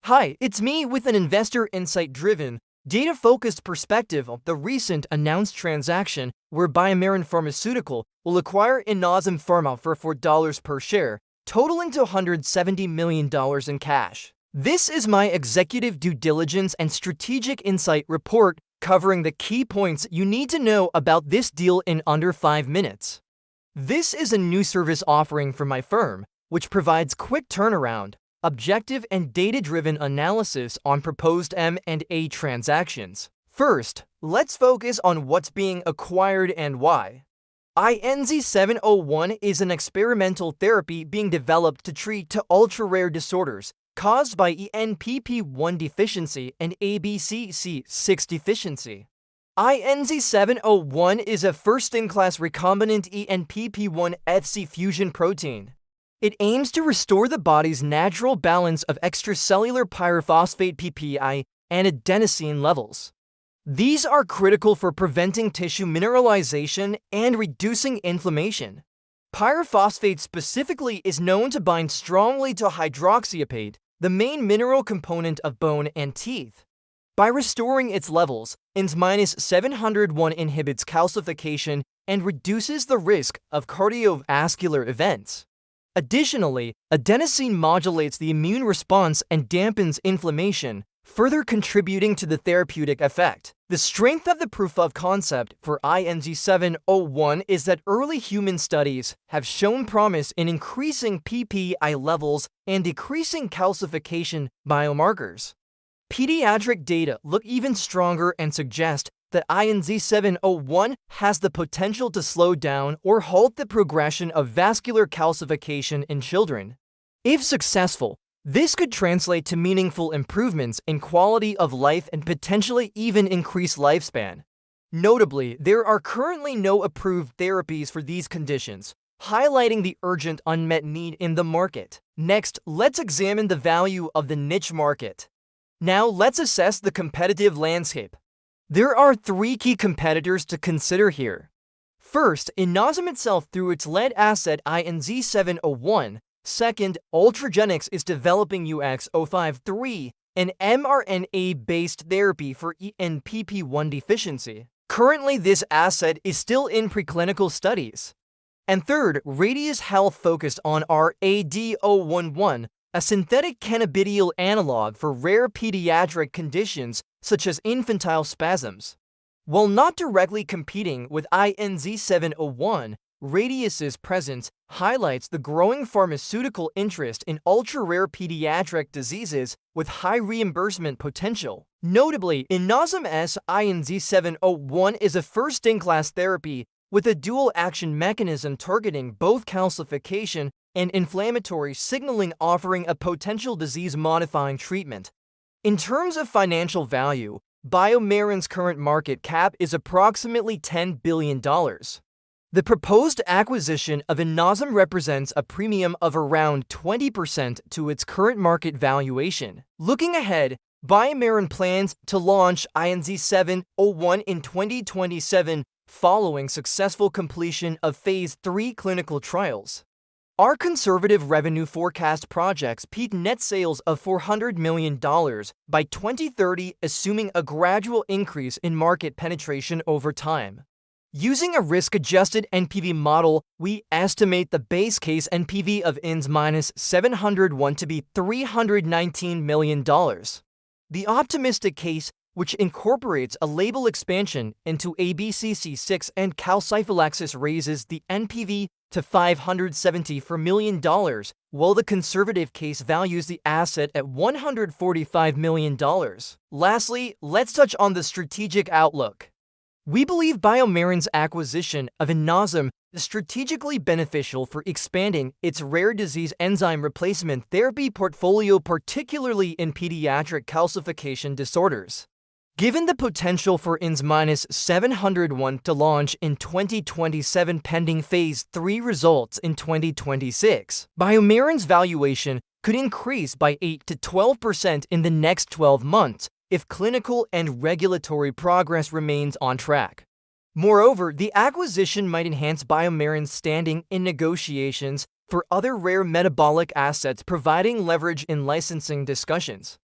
Hi, it's me with an investor insight-driven, data-focused perspective of the recent announced transaction where BioMarin Pharmaceutical will acquire Inozyme Pharma for $4 per share, totaling to $170 million in cash. This is my executive due diligence and strategic insight report covering the key points you need to know about this deal in under 5 minutes. This is a new service offering from my firm, which provides quick turnaround, objective and data-driven analysis on proposed M&A transactions. First, let's focus on what's being acquired and why. INZY-701 is an experimental therapy being developed to treat ultra-rare disorders caused by ENPP1 deficiency and ABCC6 deficiency. INZY-701 is a first-in-class recombinant ENPP1 Fc fusion protein. It aims to restore the body's natural balance of extracellular pyrophosphate PPI and adenosine levels. These are critical for preventing tissue mineralization and reducing inflammation. Pyrophosphate specifically is known to bind strongly to hydroxyapate, the main mineral component of bone and teeth. By restoring its levels, ENZY-701 inhibits calcification and reduces the risk of cardiovascular events. Additionally, adenosine modulates the immune response and dampens inflammation, further contributing to the therapeutic effect. The strength of the proof of concept for INZY-701 is that early human studies have shown promise in increasing PPI levels and decreasing calcification biomarkers. Pediatric data look even stronger and suggest that INZY-701 has the potential to slow down or halt the progression of vascular calcification in children. If successful, this could translate to meaningful improvements in quality of life and potentially even increase lifespan. Notably, there are currently no approved therapies for these conditions, highlighting the urgent unmet need in the market. Next, let's examine the value of the niche market. Now, let's assess the competitive landscape. There are 3 key competitors to consider here. First, Inozyme itself through its lead asset INZY-701. Second, Ultragenyx is developing 𝗕𝗢𝗓𝗏, an mRNA-based therapy for ENPP1 deficiency. Currently, this asset is still in preclinical studies. And third, Radius Health focused on 𝗕𝗢𝗏𝗏, a synthetic cannabidiol analog for rare pediatric conditions such as infantile spasms. While not directly competing with INZY-701, Radius's presence highlights the growing pharmaceutical interest in ultra-rare pediatric diseases with high reimbursement potential. Notably, Inozyme's INZY-701 is a first-in-class therapy with a dual-action mechanism targeting both calcification and inflammatory signaling, offering a potential disease-modifying treatment. In terms of financial value, BioMarin's current market cap is approximately $10 billion. The proposed acquisition of Inozyme represents a premium of around 20% to its current market valuation. Looking ahead, BioMarin plans to launch INZY-701 in 2027 following successful completion of Phase 3 clinical trials. Our conservative revenue forecast projects peak net sales of $400 million by 2030, assuming a gradual increase in market penetration over time. Using a risk-adjusted NPV model, we estimate the base case NPV of INZY-701 to be $319 million. The optimistic case, which incorporates a label expansion into ABCC6 and calciphylaxis, raises the NPV to $574 million, while the conservative case values the asset at $145 million. Lastly, let's touch on the strategic outlook. We believe BioMarin's acquisition of Inozyme is strategically beneficial for expanding its rare disease enzyme replacement therapy portfolio, particularly in pediatric calcification disorders. Given the potential for INZY-701 to launch in 2027 pending Phase 3 results in 2026, BioMarin's valuation could increase by 8 to 12% in the next 12 months if clinical and regulatory progress remains on track. Moreover, the acquisition might enhance BioMarin's standing in negotiations for other rare metabolic assets, providing leverage in licensing discussions.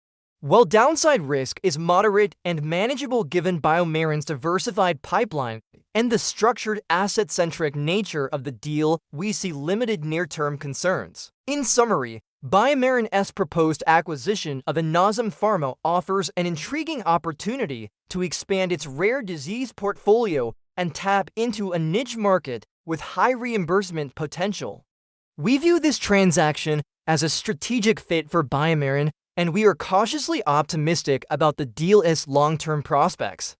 While downside risk is moderate and manageable given BioMarin's diversified pipeline and the structured asset-centric nature of the deal, we see limited near-term concerns. In summary, BioMarin's proposed acquisition of Inozyme Pharma offers an intriguing opportunity to expand its rare disease portfolio and tap into a niche market with high reimbursement potential. We view this transaction as a strategic fit for BioMarin, and we are cautiously optimistic about the deal's long-term prospects.